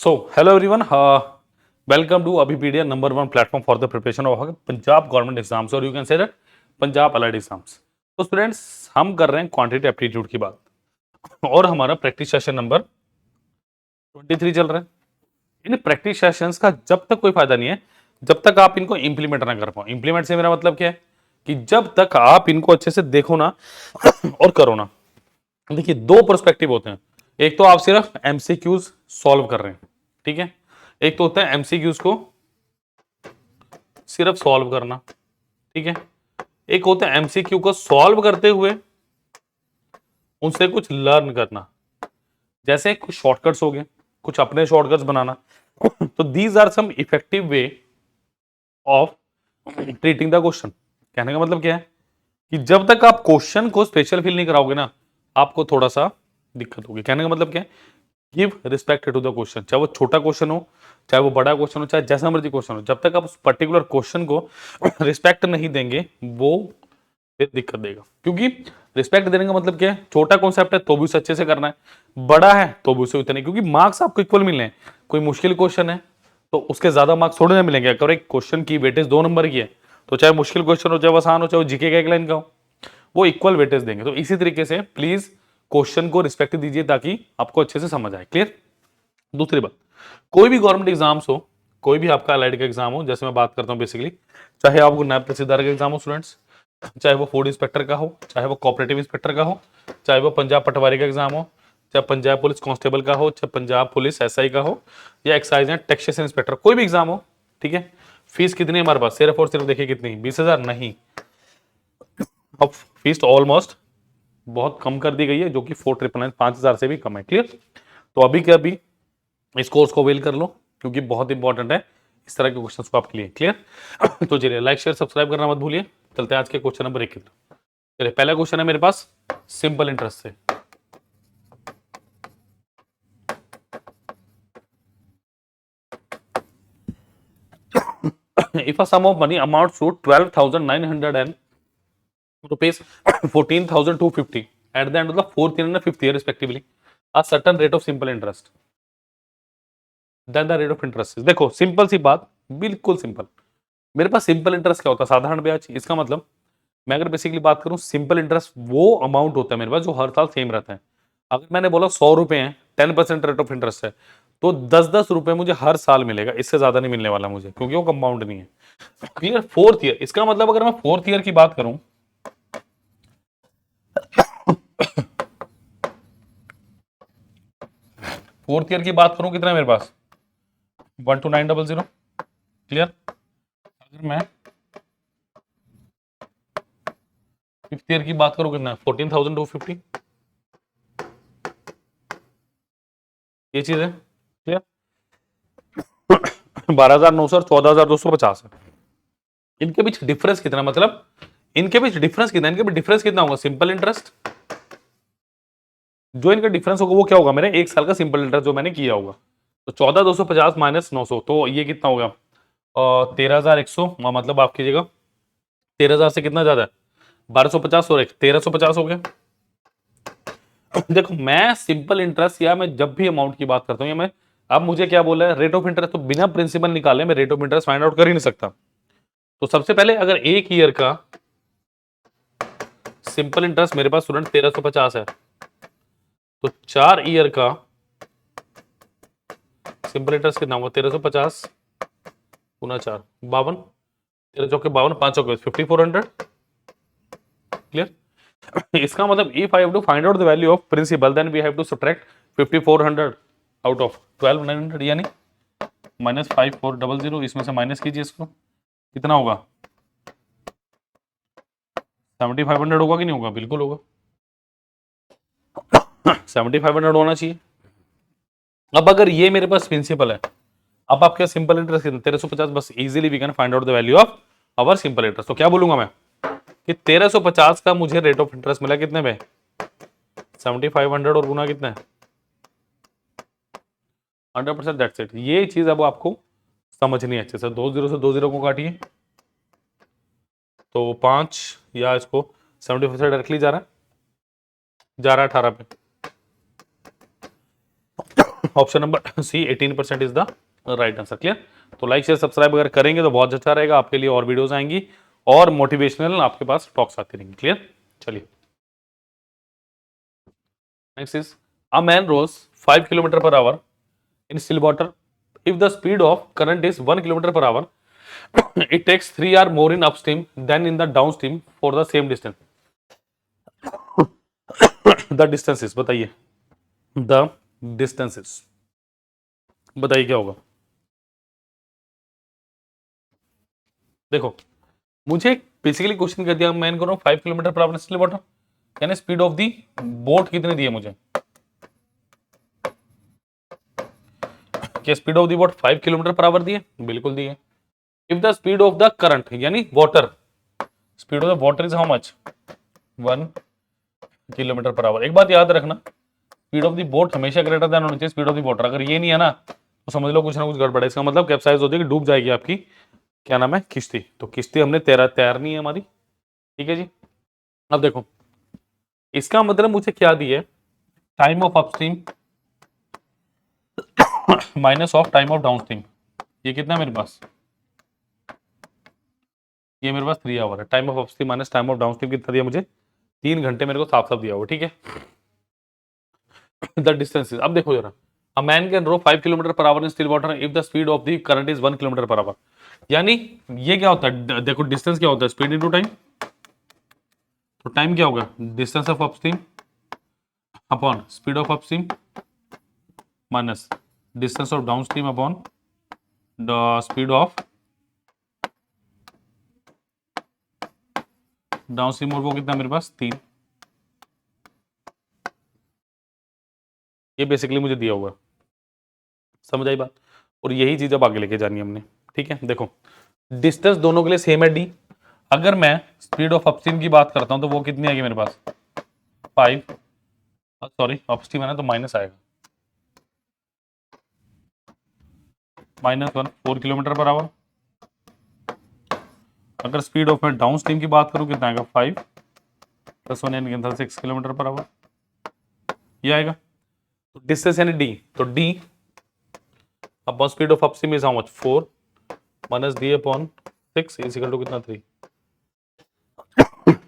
So, hello everyone. Welcome to Abhipedia, number one platform for the preparation of Punjab government exams, or you can say that Punjab allied exams. तो students, हम कर रहे हैं quantity aptitude की बात और हमारा प्रैक्टिस सेशन नंबर 23 चल रहा है। इन प्रैक्टिस सेशंस का जब तक कोई फायदा नहीं है जब तक आप इनको इंप्लीमेंट ना कर पाओ। इंप्लीमेंट से मेरा मतलब क्या है कि जब तक आप इनको अच्छे से देखो ना और करो ना। देखिए, दो पर्सपेक्टिव होते हैं। एक तो आप सिर्फ एमसीक्यूज सॉल्व कर रहे हैं, ठीक है। एक तो होता है एमसीक्यूज को सिर्फ सॉल्व करना, ठीक है। एक होता है एमसीक्यू को सॉल्व करते हुए उनसे कुछ लर्न करना, जैसे कुछ शॉर्टकट्स हो गए, कुछ अपने शॉर्टकट्स बनाना। तो these are some effective way of treating the question. कहने का मतलब क्या है कि जब तक आप क्वेश्चन को स्पेशल फील नहीं कराओगे ना, आपको थोड़ा सा दिक्कत होगी। कहने का मतलब क्या है, give respect to the question, चाहे वो छोटा क्वेश्चन हो, चाहे वो बड़ा क्वेश्चन हो, चाहे जैसा मर्जी क्वेश्चन हो, जब तक आप उस पर्टिकुलर क्वेश्चन को रिस्पेक्ट नहीं देंगे वो फिर दिक्कत देगा। क्योंकि रिस्पेक्ट देने का मतलब क्या है, छोटा कॉन्सेप्ट है तो भी उसे अच्छे से करना है, बड़ा है तो भी उसे उतने, क्योंकि मार्क्स आपको इक्वल मिलने हैं। कोई मुश्किल क्वेश्चन है तो उसके ज्यादा मार्क्स थोड़े ना मिलेंगे। अगर एक क्वेश्चन की वेटेज 2 नंबर की है तो चाहे मुश्किल क्वेश्चन हो, चाहे आसान हो, चाहे जीके का एक लाइन का हो, वो इक्वल वेटेज देंगे। तो इसी तरीके से प्लीज क्वेश्चन को रिस्पेक्ट दीजिए ताकि आपको अच्छे से समझ आए। क्लियर। दूसरी बात, कोई भी गवर्नमेंट एग्जाम्स हो, कोई भी आपका एलाइड का एग्जाम हो, जैसे मैं बात करता हूं बेसिकली, चाहे आपको नायब तहसीलदार का एग्जाम हो स्टूडेंट्स, चाहे वो फूड इंस्पेक्टर का हो, चाहे वो कोऑपरेटिव इंस्पेक्टर का हो, चाहे वो पंजाब पटवारी का एग्जाम हो, चाहे पंजाब पुलिस कांस्टेबल का हो, चाहे पंजाब पुलिस एसआई का हो, या एक्साइज एंड टैक्सेशन इंस्पेक्टर, कोई भी एग्जाम हो, ठीक है। फीस कितनी है हमारे पास, सिर्फ और सिर्फ देखिए कितनी, 20,000 नहीं। अब फीस ऑलमोस्ट बहुत कम कर दी गई है, जो कि 4,999 5,000 से भी कम है। क्लियर। तो अभी के अभी इस कोर्स को अवेल कर लो, क्योंकि बहुत इंपॉर्टेंट है इस तरह के क्वेश्चंस को आपके लिए। क्लियर। तो चलिए, लाइक शेयर सब्सक्राइब करना मत भूलिए। चलते हैं आज के क्वेश्चन नंबर 1 की तरफ। चलिए, पहला क्वेश्चन है मेरे पास सिंपल इंटरेस्ट से। If a sum of money amount to 12,900 and rupees 14,250 at the end of the fourth year and fifth year respectively, a certain rate of simple interest, then the rate of interest is, देखो simple सी बात, बिल्कुल simple. मेरे पास simple interest क्या होता है, साधारण ब्याज। इसका मतलब मैं अगर बेसिकली बात करूं, सिंपल इंटरेस्ट वो अमाउंट होता है मेरे पास जो हर साल सेम रहता है। अगर मैंने बोला 100 रुपए हैं, 10% रेट ऑफ इंटरेस्ट है, तो 10-10 रुपए मुझे हर साल मिलेगा, इससे ज्यादा नहीं मिलने वाला मुझे, क्योंकि वो कंपाउंड नहीं है। क्लियर। फोर्थ ईयर, इसका मतलब अगर मैं फोर्थ ईयर की बात करूं, फोर्थ ईयर की बात करूं, कितना है मेरे पास, 12900। क्लियर। अगर मैं फिफ्थ ईयर की बात करूं, कितना है, 14,250। ये चीज है। क्लियर। 12,900 और 14,250 है। इनके बीच डिफरेंस कितना, मतलब इनके बीच डिफरेंस कितना, इनके बीच डिफरेंस कितना होगा, सिंपल इंटरेस्ट। जो इनका डिफरेंस होगा वो क्या होगा, मेरे एक साल का सिंपल इंटरेस्ट जो मैंने किया होगा। तो 14,250 माइनस 900, तो ये कितना होगा, 13,100। मतलब आप कीजिएगा 13,000 से कितना ज्यादा है, 1,250 और 1,350 हो गया। देखो, मैं सिंपल इंटरेस्ट या मैं जब भी अमाउंट की बात करता हूं, या मैं, अब मुझे क्या बोला है, रेट ऑफ इंटरेस्ट, तो बिना प्रिंसिपल निकाले मैं rate of interest find out कर ही नहीं सकता। तो सबसे पहले अगर एक ईयर का सिंपल इंटरेस्ट मेरे पास स्टूडेंट 1,350 है, तो 4 ईयर का सिंपल इंटरेस्ट कितना होगा, 1,350 गुना 4, 52, 13 चौके 52, 5 चौके 5,400। क्लियर। इसका मतलब if I have to find out the value of principal, then we have to subtract 5,400 out of 12,900, यानी माइनस 5,400। इसमें से माइनस कीजिए इसको, कितना होगा, 7,500 होगा कि नहीं होगा, बिल्कुल होगा। 7,500 होना चाहिए। अब अगर ये मेरे पास प्रिंसिपल है, अब आपका सिंपल इंटरेस्ट कितना, 1,350, बस easily we can find out the value of our simple interest. तो क्या बोलूंगा मैं कि 1,350 का मुझे रेट ऑफ इंटरेस्ट मिला कितने में, 7,500, और गुना कितना है, 100%। That's it. ये चीज अब आपको समझनी है अच्छे से। 2 0 से 2 0 को काटिए तो 5, या इसको 75 से डायरेक्टली जा रहा है 18 पे, option number C 18% is the right answer. Clear? तो लाइक शेयर सब्सक्राइब अगर करेंगे तो बहुत अच्छा रहेगा, आपके लिए और वीडियोस आएंगी और मोटिवेशनल आपके पास टॉक्स आती रहेंगी। क्लियर? चलिए next is a man rows 5 kilometre per hour in still water if the speed of current is 1 kilometer per hour it takes 3 hour more in upstream than in the downstream for the same distance the distances बताइए the distances बताइए क्या होगा। देखो मुझे basically question कर दिया, मैं करूँ 5 kilometre per hour still water, यानी स्पीड ऑफ दी बोट कितनी दी है मुझे, क्या speed of the boat 5 kilometre per hour दी है? बिल्कुल दी है। If the speed of the current यानी water, speed of the water is how much 1 kilometre per hour. एक बात याद रखना, स्पीड ऑफ दी बोट हमेशा ग्रेटर देन होनी चाहिए स्पीड ऑफ दी वाटर। अगर ये नहीं है ना तो समझ लो कुछ ना कुछ गड़बड़ है। इसका मतलब कैप्साइज होती है कि डूब जाएगी आपकी क्या नाम है किश्ती। तो किश्ती हमने तैरनी है हमारी। ठीक है जी। अब देखो इसका मतलब मुझे क्या दी है, time of upstream minus of time of downstream. ये कितना है मेरे पास, ये मेरे पास 3 आवर है। Time of upstream minus time of downstream कितना दिया मुझे, 3 घंटे मेरे को साफ साफ दिया हुआ। ठीक है। द डिस्टेंस अब देखो जरा, a man can row 5 kilometre per hour in still water if the speed of the current is 1 kilometre per hour. यानी ये क्या होता है, देखो डिस्टेंस क्या होता है, स्पीड इनटू टाइम। तो टाइम क्या होगा, distance of upstream upon speed of upstream minus distance of downstream upon the speed of downstream. और वो कितना मेरे पास 3। ये बेसिकली मुझे दिया हुआ, समझ आई बात। और यही चीज अब आगे लेके जानी है हमने। ठीक है। देखो डिस्टेंस दोनों के लिए सेम है डी। अगर मैं स्पीड ऑफ अपस्ट्रीम की बात करता हूं तो वो कितनी आएगी मेरे पास 5, सॉरी अपस्ट्रीम है ना तो माइनस आएगा -1 4 किलोमीटर पर आवर। अगर स्पीड ऑफ मैं डाउन स्ट्रीम की बात करूं कितना आएगा 5 + 1 यानी 6 किलोमीटर पर आवर। ये आएगा। तो डिस्टेंस यानी डी, तो D upon speed of upstream is how much 4 minus D upon 6 is equal to कितना 3।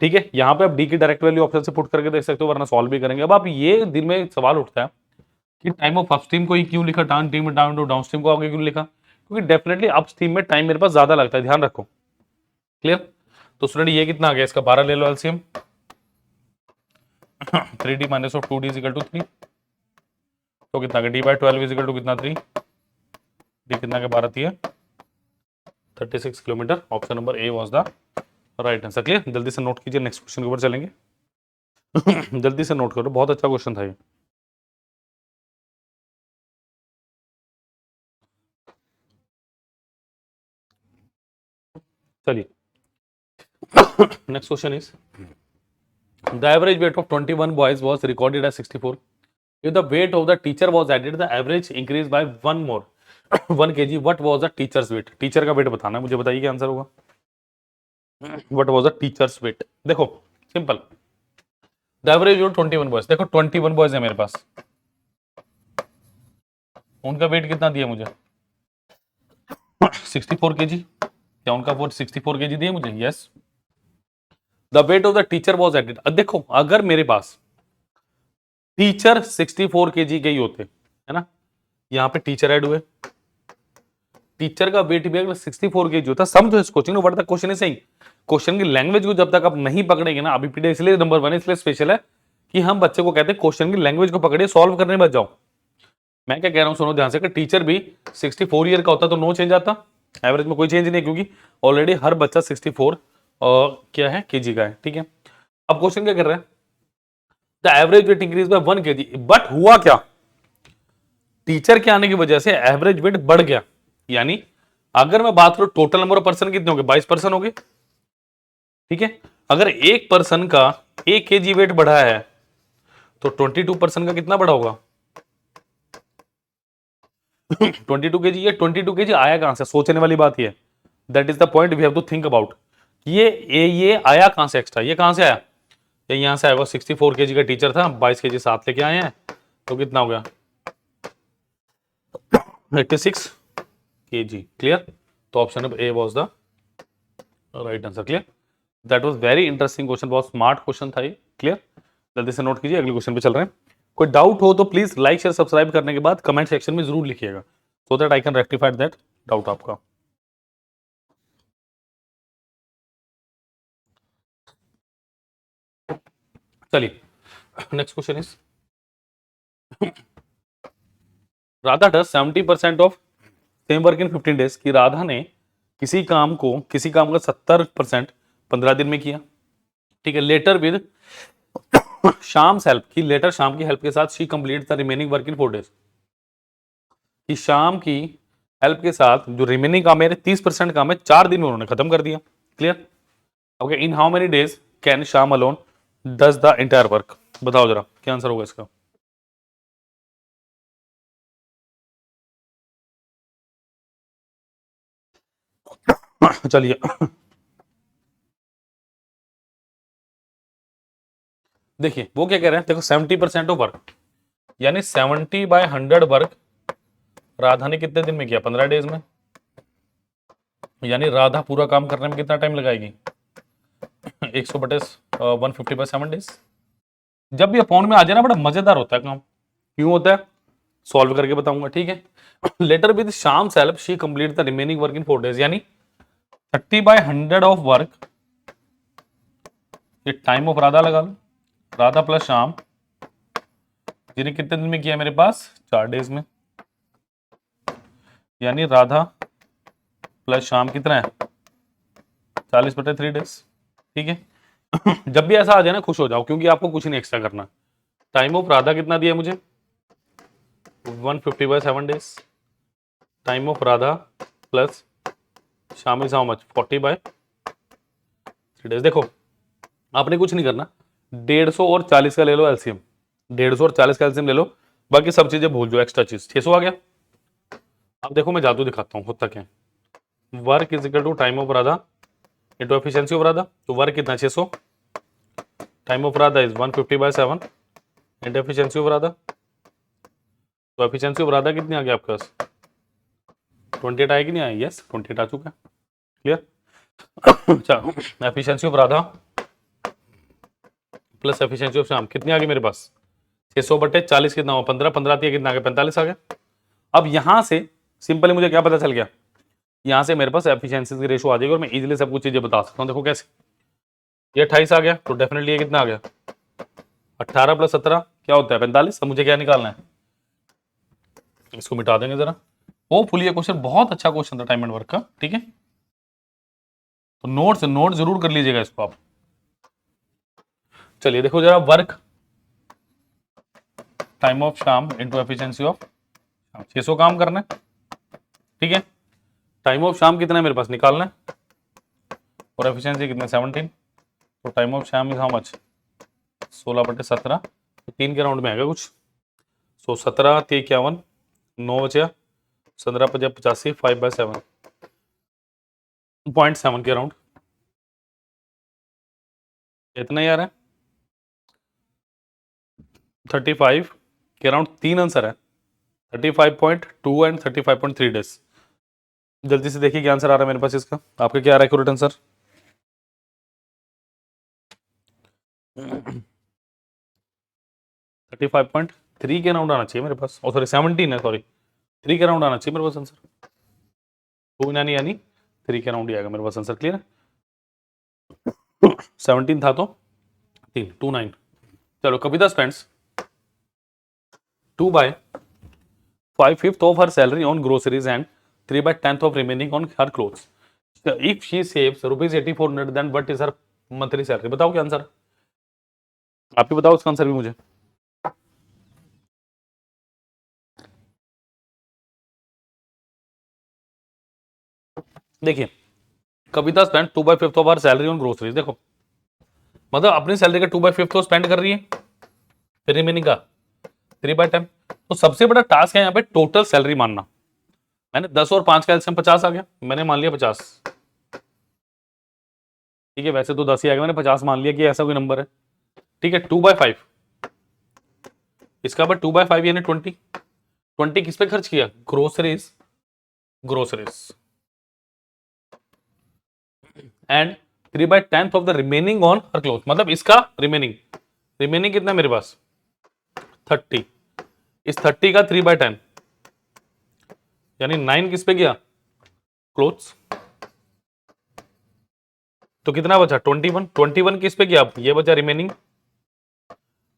ठीक है। यहां पे आप डी की डायरेक्ट वैल्यू ऑप्शन से पुट करके देख सकते हो, वरना सॉल्व भी करेंगे। अब आप ये दिल में सवाल उठता है कि टाइम ऑफ अपस्ट्रीम को ही क्यों लिखा, डाउन स्ट्रीम को आगे क्यों लिखा, क्योंकि डेफिनेटली अपस्ट्रीम में टाइम मेरे पास ज्यादा लगता है, ध्यान रखो। क्लियर? तो स्टूडेंट ये कितना आ गया, इसका 12 ले लो LCM 3d minus of 2d is equal to 3। तो कितना आ गया d/12 इज इक्वल टू कितना 3, डी कितना का 12 है 36 kilometre. Option number A was the right answer. Clear? जल्दी से नोट कीजिए, नेक्स्ट क्वेश्चन के ऊपर चलेंगे। जल्दी से नोट करो, बहुत अच्छा क्वेश्चन था ये। चलिए next question is the average weight of 21 boys was recorded as 64। if the weight of the teacher was added the average increased by 1 more 1 kg, what was the teacher's weight। Teacher का wait बताना है मुझे, बताइए क्या answer होगा। what was the teacher's weight। देखो simple, the average wait 21 boys, देखो 21 boys है मेरे पास, उनका वेट कितना दिया मुझे 64 kg। क्या उनका वेट 64 kg दिया मुझे? Yes. The weight of the teacher was added. अब देखो अगर मेरे पास टीचर 64 kg के ही होते है ना, यहाँ पे टीचर ऐड हुए, टीचर का वेट भी अगर 64 kg होता, समझो इस क्वेश्चन को, बट क्वेश्चन इज क्वेश्चन की लैंग्वेज को जब तक आप नहीं पकड़ेंगे ना, अभी पीडे इसलिए नंबर 1 इसलिए स्पेशल है कि हम बच्चे को कहते हैं क्वेश्चन की लैंग्वेज को पकड़िए, सॉल्व करने में जाओ। मैं क्या कह रहा हूं सुनो ध्यान से, कि टीचर भी 64 ईयर का होता तो नो चेंज आता, एवरेज में कोई चेंज नहीं, क्योंकि ऑलरेडी हर बच्चा 64 क्या है केजी का है। ठीक है। अब क्वेश्चन क्या कर रहे हैं, the average weight increase by 1 kg, but हुआ क्या, टीचर के आने की वजह से एवरेज वेट बढ़ गया। यानी अगर मैं बात करूं टोटल नंबर ऑफ पर्सन कितने हो गए, 22 पर्सन हो गए। ठीक है। अगर एक पर्सन का 1 kg वेट बढ़ा है तो 22 पर्सन का कितना बढ़ा होगा 22 kg। ये 22 kg आया कहां से, सोचने वाली बात ये, that is the point we have to think about. ये आया कहां से एक्स्ट्रा, ये कहां से आया, ये यहां से आएगा। 64 kg का टीचर था, 22 kg साथ लेके आए हैं, तो कितना हो गया 86 kg, क्लियर। तो option number A was the right answer, clear. That was very interesting question, बहुत स्मार्ट क्वेश्चन था ये, क्लियर। जल्दी से नोट कीजिए, अगले क्वेश्चन पे चल रहे हैं। कोई डाउट हो तो प्लीज लाइक शेयर सब्सक्राइब करने के बाद कमेंट सेक्शन में जरूर लिखिएगा, so that I can rectify that doubt आपका। चलिए next question is, Radha does 70% of same work in 15 days, कि राधा ने किसी काम का 70% 15 दिन में किया, ठीक है। लेटर विद शाम्स हेल्प, की लेटर शाम की हेल्प के साथ she complete the remaining work in 4 days, कि शाम की हेल्प के साथ जो रिमेनिंग काम है 30% काम है 4 दिन में उन्होंने खत्म कर दिया, clear. Okay, in how many days can Sham alone does the entire work, बताओ जरा क्या आंसर होगा इसका। चलिए देखिए वो क्या कह रहे हैं, देखो 70% ऑफ वर्क, यानी 70/100 वर्क राधा ने कितने दिन में किया, 15 डेज में। यानी राधा पूरा काम करने में कितना टाइम लगाएगी, 100/150/7 डेज। जब भी अपॉन में आ जाए ना बड़ा मजेदार होता है काम, क्यों होता है सॉल्व करके बताऊंगा, ठीक है। लेटर विद शाम help she complete the remaining work in 4 days, यानी 30/100 ऑफ वर्क, ये टाइम ऑफ राधा लगा लो, राधा प्लस शाम, जिन्हें कितने दिन में किया मेरे पास 4 डेज में, यानी राधा प्लस शाम कितना है 40/3 डेज, ठीक है। जब भी ऐसा आ जाए ना खुश हो जाओ, क्योंकि आपको कुछ नहीं एक्स्ट्रा करना। टाइम ऑफ राधा कितना दिया मुझे 150/7 days, time of Radha plus शाम इज हाउ मच 40/3 डेज। देखो आपने कुछ नहीं करना, 150 और 40 का ले लो एलसीएम, 150 और 40 का एलसीएम ले लो, बाकी सब चीजें भूल जाओ, एक्स्ट्रा चीज 600 आ गया। अब देखो मैं जादू दिखाता हूँ होता क्या है, work is equal to time of Radha into efficiency of Radha, तो वर्क कितना 600, time of Radha is 150/7 into efficiency of Radha, तो एफिशिएंसी ऑफ राधा कितनी आ गई आपके पास 28 आएगी, नहीं आई, यस 28 आ चुका है, क्लियर। अच्छा efficiency of Radha plus efficiency of शाम कितनी आ गई मेरे पास 600/40 कितना हुआ 15, 15 कितना आ गया 45 आ गया। अब यहां से सिंपली मुझे क्या पता चल गया, यहां से मेरे पास एफिशिएंसी की रेशो आ जाएगी और मैं इजीली सब कुछ चीजें बता सकता हूं। देखो कैसे, ये 28 आ गया तो डेफिनेटली ये कितना आ गया 18 + 17 क्या होता है 45। अब मुझे क्या निकालना है, इसको मिटा देंगे जरा। होपफुली ये क्वेश्चन बहुत अच्छा क्वेश्चन था टाइम एंड वर्क का, ठीक है। तो नोट जरूर कर लीजिएगा इसको आप। चलिए देखो जरा, वर्क टाइम ऑफ शाम इंटू एफिशिएंसी ऑफ शाम, 600 काम करना है, ठीक है। टाइम ऑफ शाम कितना है मेरे पास निकालना है, और एफिशिएंसी कितना 17, तो टाइम ऑफ शाम इज हाउ मच 16/17, तो 3 के राउंड में आएगा कुछ, सो 17 × 51 9 बचा, 17×85 5/7 0.7 के राउंड, इतना ही आ रहा है 35 के राउंड, 3 आंसर है 35.2 एंड 35.3 डेज। जल्दी से देखिए क्या आंसर आ रहा है मेरे पास इसका, आपका क्या आ रहा है एक्यूरेट आंसर 35.3 के राउंड आना चाहिए मेरे पास, और सॉरी 17 है, सॉरी 3 के राउंड आना चाहिए मेरे पास आंसर, 2 यानी 3 के राउंड ही आएगा मेरे पास आंसर, क्लियर है। 17 था तो 3 29। चलो Kavita spends 2/5 of her salary on groceries and 3/10 of remaining on her clothes, if she saves ₹8400 then what is her monthly salary, बताओ क्या आंसर, आप ही बताओ उसका आंसर भी मुझे। देखिए Kavita spend 2/5 of her salary on groceries, देखो मतलब अपनी सैलरी का 2/5 तो स्पेंड कर रही है, फिर रिमेनिंग का 3/10। तो सबसे बड़ा टास्क है यहाँ पे टोटल सैलरी मानना। मैंने 10 और 5 का एलसीएम 50 आ गया, मैंने मान लिया 50, ठीक है। वैसे तो 10 ही आएगा, मैंने 50 मान लिया कि ऐसा कोई नंबर है, ठीक है। 2/5 इसका, बट 2/5 यानी 20, 20 किस पे खर्च किया? Groceries, groceries. And 3/10 of the remaining on her cloth, मतलब इसका रिमेनिंग, रिमेनिंग कितना मेरे पास? 30। इस 30 का 3/10 यानी 9 किस पे गया? क्लोथ्स। तो कितना बचा? 21। 21 किस पे गया? ये बचा रिमेनिंग।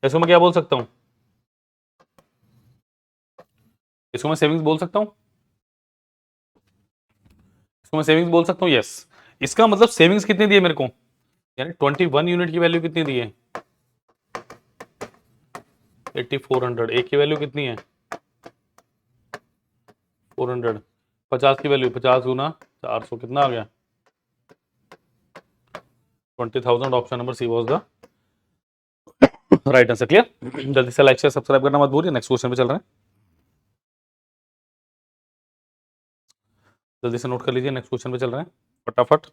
इसको मैं क्या बोल सकता हूं? इसको मैं सेविंग्स बोल सकता हूं, इसको मैं सेविंग्स बोल सकता हूं, यस। इसका मतलब सेविंग्स कितनी दी है मेरे को? यानी 21 यूनिट की वैल्यू कितनी दी है? 8400। एक की वैल्यू कितनी है? 400। 50 की वैल्यू 50 गुना 400 कितना आ गया? 20,000। Option number C was the right answer. Clear? जल्दी से लाइक शेयर सब्सक्राइब करना मत भूलिए। नेक्स्ट क्वेश्चन पे चल रहे हैं, जल्दी से नोट कर लीजिए। नेक्स्ट क्वेश्चन पे चल रहे हैं फटाफट।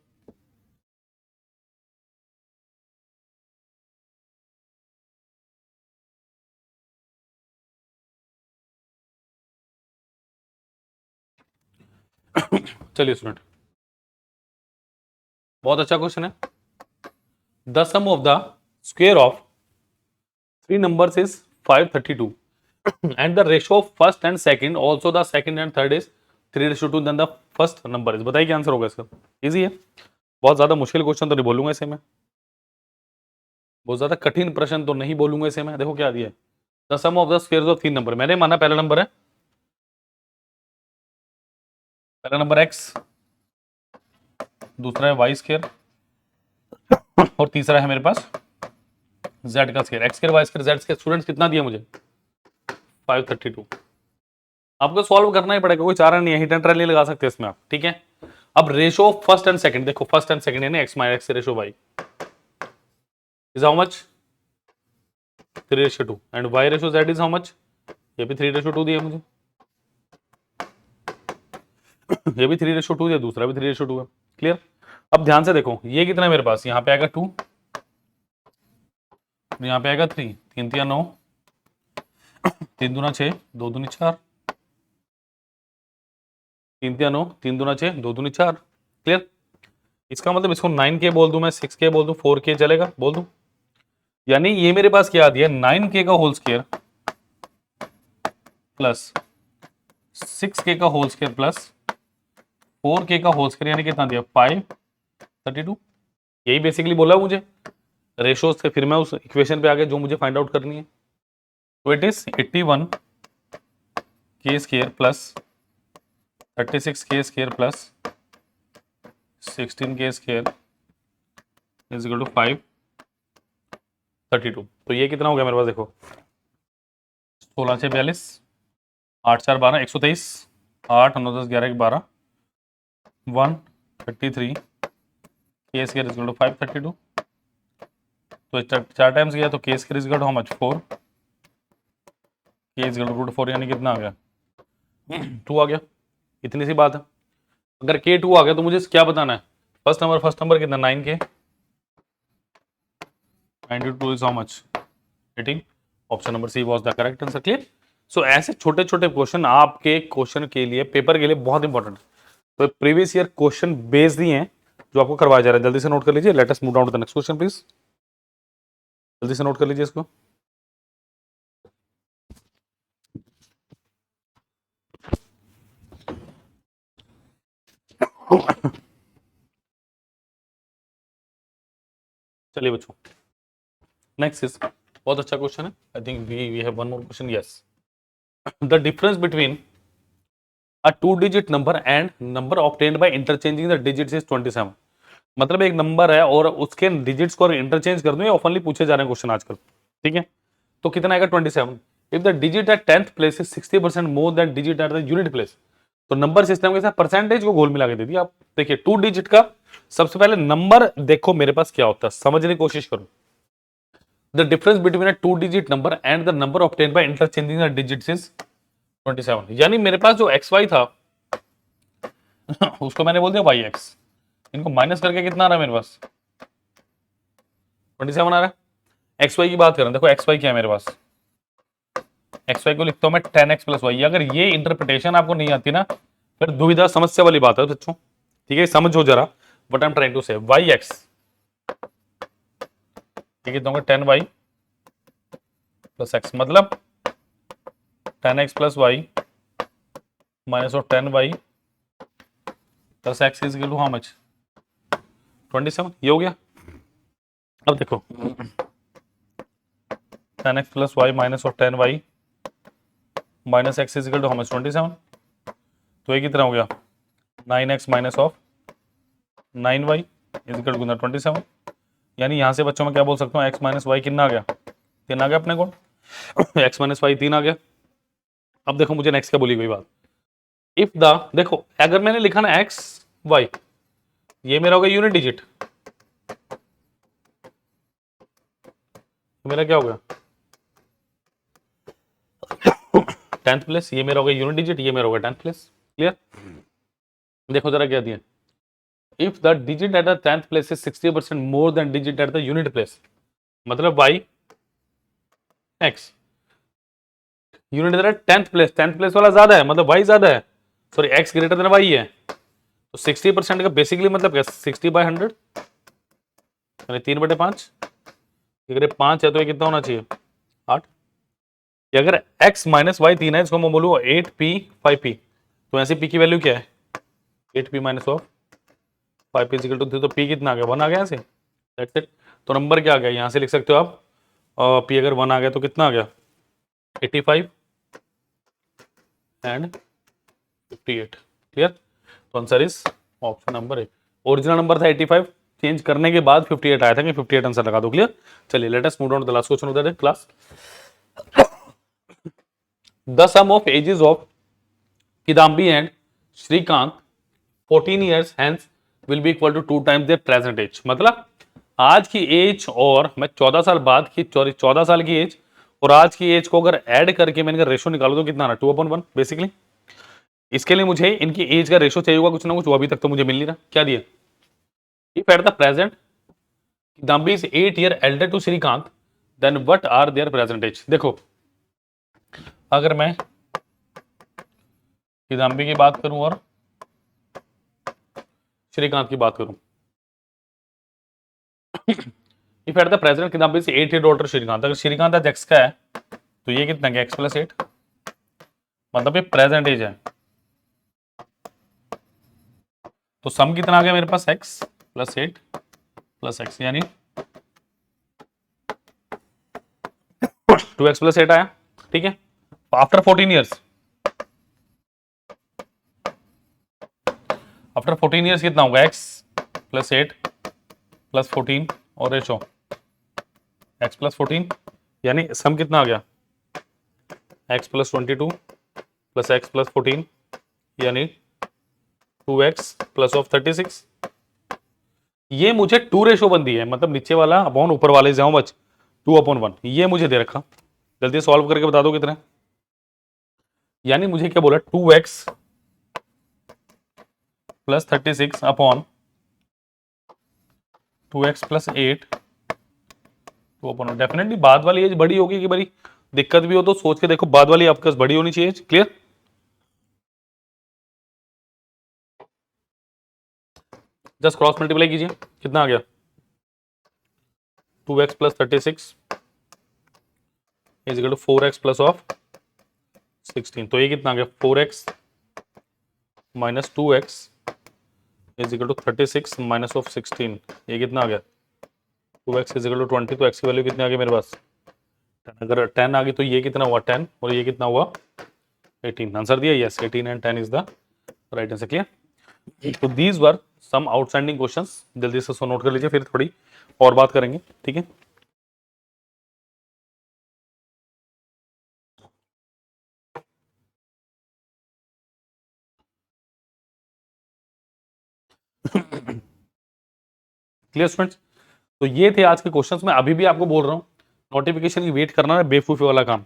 चलिए स्टूडेंट, बहुत अच्छा क्वेश्चन है। The sum of the square of three numbers is 532 and the ratio of first and second, also the second and third is 3:2 than the first number is। बताइए क्या आंसर होगा इसका? इजी है, बहुत ज्यादा मुश्किल क्वेश्चन तो नहीं बोलूंगा इसे मैं, बहुत ज्यादा कठिन प्रश्न तो नहीं बोलूंगा इसे मैं। देखो क्या दिया है, the sum of the squares of तीन नंबर। मैंने माना पहला नंबर है, पहला नंबर x, दूसरा है y स्क्वायर और तीसरा है मेरे पास z का square. x square y square z square. Students कितना दिया मुझे? 532। आपको सॉल्व करना ही पड़ेगा, कोई चारा नहीं है, हिट एंड ट्रायल नहीं लगा सकते इसमें आप, ठीक है। अब ratio of first and second देखो, फर्स्ट एंड सेकंड यानी x minus x ratio y is how much? 3:2 and y ratio z is how much? ये भी 3:2 दिया मुझे, ये भी 3:2 दिया, दूसरा भी 3:2 है। क्लियर? अब ध्यान से देखो, ये कितना है मेरे पास? यहाँ पे आएगा 2, यहाँ पे आएगा 3, 3 3 9, 3 दूना 6, 2 दूनी 4, 3 3 9, 3 दूना 6, 2 दूनी 4। क्लियर? इसका मतलब इसको 9K बोल दूं मैं, 6K बोल दूं, 4K चलेगा, बोल दूं। यानी ये मेरे पास क्या आ दिया? 9K का होल स्क्वायर प्लस 6K का होल स्क्वायर प्लस 4K का होल स्क्वायर, यानी कितना दिया? 532। यही बेसिकली बोला मुझे रेशोज से। फिर मैं उस इक्वेशन पे आगे जो मुझे फाइंड आउट करनी है, तो it is 81K square plus 36K square plus 16K square is equal to 532। तो ये कितना हो गया मेरे पास? देखो 16 6 42, 8 4 12, 123, 8 9 10 11 12, 133 K square is equal to 532। तो चार टाइम्स गया तो K square is equal to how much? 4। K is equal to root 4 यानी कितना आ गया? 2 आ गया। इतनी सी बात है। अगर K2 आ गया तो मुझे क्या बताना है? फर्स्ट नंबर कितना? 9K, 92 is how much? 18। Option number C was the correct answer. Clear? So ऐसे छोटे छोटे क्वेश्चन आपके क्वेश्चन के लिए, पेपर के लिए बहुत इंपॉर्टेंट है। तो प्रीवियस ईयर क्वेश्चन बेस्ड ही हैं जो आपको करवाया जा रहा है। जल्दी से नोट कर लीजिए। Let us move down to the next question please. जल्दी से नोट कर लीजिए इसको। चलिए बच्चों, नेक्स्ट इज बहुत अच्छा क्वेश्चन है। I think we have one more question. Yes, the difference between a 2-digit number and number obtained by interchanging the digits is 27। मतलब एक नंबर है और उसके डिजिट्स को इंटरचेंज कर दूं, ये ऑफनली पूछे जा रहे हैं क्वेश्चन आजकल, ठीक है। तो कितना आएगा? 27। If the digit at 10th place is 60% more than digit at the unit place. तो नंबर सिस्टम के साथ परसेंटेज को गोल मिला के दे दिया। आप देखिए 2 डिजिट का सबसे पहले नंबर देखो मेरे पास क्या होता है, समझने की कोशिश करो। The difference between a 2-digit number and the number obtained by interchanging the digits is 27। यानी मेरे पास जो XY था उसको मैंने बोल दिया YX। इनको माइनस करके कितना आ रहा है मेरे पास? 27 आ रहा है। XY की बात करें, देखो XY क्या है मेरे पास? एक्स वाई को लिखता हूं मैं 10x प्लस वाई। अगर ये इंटरप्रिटेशन आपको नहीं आती ना, फिर दुविधा समस्या वाली बात है बच्चों, ठीक है, समझो जरा what I am trying to say. Y X ठीक है, दूंगा 10y प्लस एक्स, मतलब 10x plus Y minus of 10y plus X is equal to how much 27। ये हो गया। अब देखो 10x plus Y minus of 10y minus X is equal to how much 27। तो ये कितना हो गया 9x minus of 9y is equal to 27। यानी यहां से बच्चों में क्या बोल सकता हूँ, x माइनस वाई कितना आ गया 3 आ गया अपने को, x माइनस वाई 3 आ गया। अब देखो मुझे नेक्स्ट क्या बोली गई बात, इफ द, देखो अगर मैंने लिखा ना x y, ये मेरा हो गया यूनिट डिजिट, मेरा क्या हो गया 10th प्लेस, ये मेरा हो गया यूनिट डिजिट, ये मेरा हो गया 10th प्लेस। क्लियर। देखो जरा क्या दिया, if the digit at the 10th place is 60% more than digit at the unit place, मतलब y x यूनिट दे रहा है 10th प्लेस वाला ज्यादा है, मतलब y ज्यादा है, sorry x greater than y है। तो 60% का बेसिकली मतलब क्या 60/100 यानी 3/5। अगर 5 है तो ये कितना होना चाहिए 8। अगर x माइनस वाई 3 है, इसको मैं बोलूँ 8p 5p, तो ऐसे p की वैल्यू क्या है 8p minus of 5p equal to 3, तो p कितना आ गया 1 आ गया ऐसे, दैट्स इट। तो नंबर क्या आ गया यहाँ से लिख सकते हो आप, p अगर 1 आ गया तो कितना आ गया 85 एंड 58। क्लियर। तो answer is option number A. Original number था 85, चेंज करने के बाद 58 आया था कि 58 आंसर लगा दो। क्लियर। चलिए let us move down to the last question of the class. The sum of ages of Kidambi and Srikanth 14 years hence will be equal to 2 times their present age। मतलब आज की एज और मैं 14 साल बाद की 14 साल की एज और आज की एज को अगर ऐड करके मैंने रेशो निकालो तो कितना आना 2/1 बेसिकली। इसके लिए मुझे इनकी एज का रेशो चाहिए होगा कुछ ना कुछ, वो अभी तक तो मुझे मिल नहीं रहा। क्या दिया, if at the present Kidambi is 8 years elder to Srikanth then what are their present age. देखो अगर मैं किदाम्बी की बात करूं और श्रीकांत की बात करूं, if at the present Kidambi is 8 years older Srikanth, अगर श्रीकांत आज x का है तो ये कितना है x प्लस 8, मतलब ये प्रेजेंट एज है। तो सम कितना आ गया मेरे पास x प्लस 8 प्लस x, यानी 2x प्लस 8 आया। ठीक है। आफ्टर 14 years, आफ्टर 14 years कितना होगा x प्लस 8 प्लस 14 और रेशो x प्लस 14, यानी सम कितना आ गया x plus 22 plus x plus 14 यानी 2x प्लस ऑफ 36। ये मुझे 2 रेशो बन दी है, मतलब नीचे वाला अपॉन ऊपर वाले जाऊं बच 2/1, ये मुझे दे रखा। जल्दी सॉल्व करके बता दो कितने, यानी मुझे क्या बोला 2x plus 36 upon 2x plus 8 2/1। Definitely बाद वाली एज बड़ी होगी कि बड़ी दिक्कत भी हो तो सोच के देखो, बाद वाली आपके बड़ी होनी चाहिए। क्लियर। जस्ट क्रॉस मल्टीप्लाई कीजिए, कितना आ गया 2x plus 36 is equal to 4x plus of 16। तो ये कितना आ गया 4x minus 2x is equal to 36 minus of 16, ये कितना आ गया 2x इज इक्वल टू 20। तो x की वैल्यू कितनी आ गई मेरे पास 10। अगर 10 आ गई तो ये कितना हुआ 10 और ये कितना हुआ 18। आंसर दिया yes, 18 and 10 is the right answer. Clear. तो these were some outstanding questions, जल्दी से नोट कर लीजिए, फिर थोड़ी और बात करेंगे। ठीक है। Clear students. तो ये थे आज के क्वेश्चंस। मैं अभी भी आपको बोल रहा हूँ नोटिफिकेशन की वेट करना है बेवकूफी वाला काम।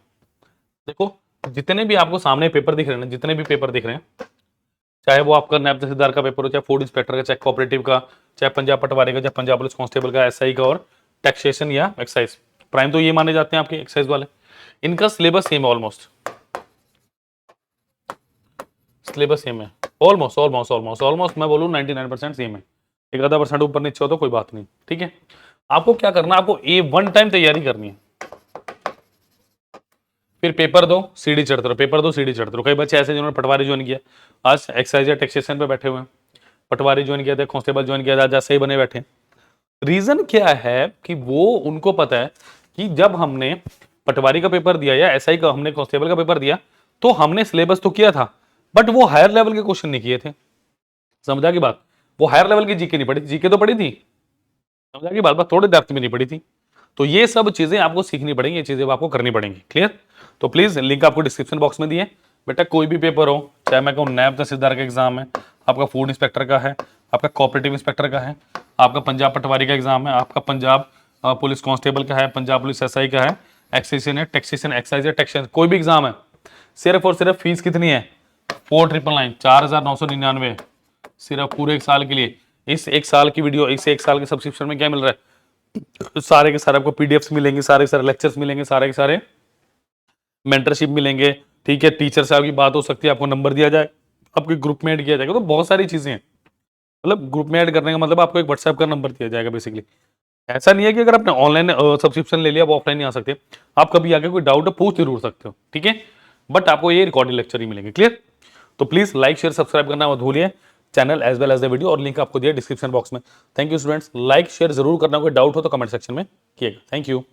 देखो जितने भी आपको सामने पेपर दिख रहे हैं, जितने भी पेपर दिख रहे हैं, चाहे वो आपका नैब तहसीलदार का पेपर हो, चाहे फूड इंस्पेक्टर का, चाहे कोऑपरेटिव का, चाहे पंजाब पटवारी का, चाहे पंजाब पुलिस कांस्टेबल का, एसआई का और टैक्सेशन या एक्साइज प्राइम, तो ये माने जाते हैं आपके एक्साइज वाले। इनका सिलेबस सेम है ऑलमोस्ट, सिलेबस सेम है ऑलमोस्ट ऑलमोस्ट ऑलमोस्ट ऑलमोस्ट, मैं बोलूँ 99% सेम है, एक आधा परसेंट ऊपर नीचे हो तो कोई बात नहीं, ठीक है। आपको क्या करना है, आपको वन टाइम तैयारी करनी है, फिर पेपर दो सीढ़ी चढ़ते रहो, पेपर दो सीढ़ी चढ़ते रहो। कई बच्चे ऐसे जिन्होंने पटवारी ज्वाइन किया, आज एक्साइज या टैक्सेशन पे बैठे हुए हैं, पटवारी ज्वाइन किया था, कांस्टेबल ज्वाइन किया था, आज सही बने बैठे। रीजन क्या है कि वो उनको पता है कि जब हमने पटवारी का पेपर दिया या एसआई का, हमने कांस्टेबल का पेपर दिया, तो हमने सिलेबस तो किया था, बट वो हायर लेवल के क्वेश्चन नहीं किए थे। समझा की बात, वो हायर लेवल की जीके नहीं पढ़ी, जीके तो पढ़ी थी, समझा की बात, थोड़े डेप्थ में नहीं पढ़ी थी। तो ये सब चीजें आपको सीखनी पड़ेंगी, ये चीजें आपको करनी पड़ेंगी, क्लियर। तो प्लीज लिंक आपको डिस्क्रिप्शन बॉक्स में दिए। बेटा कोई भी पेपर हो, चाहे मैं कहूँ नैब तहसीलदार का एग्जाम है, आपका फूड इंस्पेक्टर का है, आपका कोऑपरेटिव इंस्पेक्टर का है, आपका पंजाब पटवारी का एग्जाम है, आपका पंजाब पुलिस कांस्टेबल का है, पंजाब पुलिस एसआई का है, एक्साइजेशन है, टैक्सेशन एक्साइज है, टैक्सेशन, कोई भी एग्जाम है, सिर्फ और सिर्फ फीस कितनी है 4999 4999 सिर्फ पूरे एक साल के लिए। इस एक साल की वीडियो, इस एक साल के सब्सक्रिप्शन में क्या मिल रहा है, सारे के सारे आपको पीडीएफ्स मिलेंगे, सारे के सारे लेक्चर्स मिलेंगे, सारे के सारे मेंटरशिप मिलेंगे, ठीक है। टीचर से आपकी बात हो सकती है, आपको नंबर दिया जाए, आपको ग्रुप में ऐड किया जाएगा, तो बहुत सारी चीजें हैं। मतलब ग्रुप में ऐड करने का मतलब आपको एक व्हाट्सएप का नंबर दिया जाएगा बेसिकली। ऐसा नहीं है कि अगर आपने ऑनलाइन सब्सक्रिप्शन ले लिया आप ऑफलाइन नहीं आ सकते, आप कभी आके कोई डाउट है पूछ जरूर सकते हो, ठीक है। बट आपको ये रिकॉर्डेड लेक्चर ही मिलेंगे, क्लियर। तो प्लीज लाइक शेयर सब्सक्राइब करना मत भूलिए channel as well as the video, और लिंक आपको दिया डिस्क्रिप्शन बॉक्स में। Thank you students, like share जरूर करना, कोई डाउट हो तो कमेंट सेक्शन में किएगा। Thank you.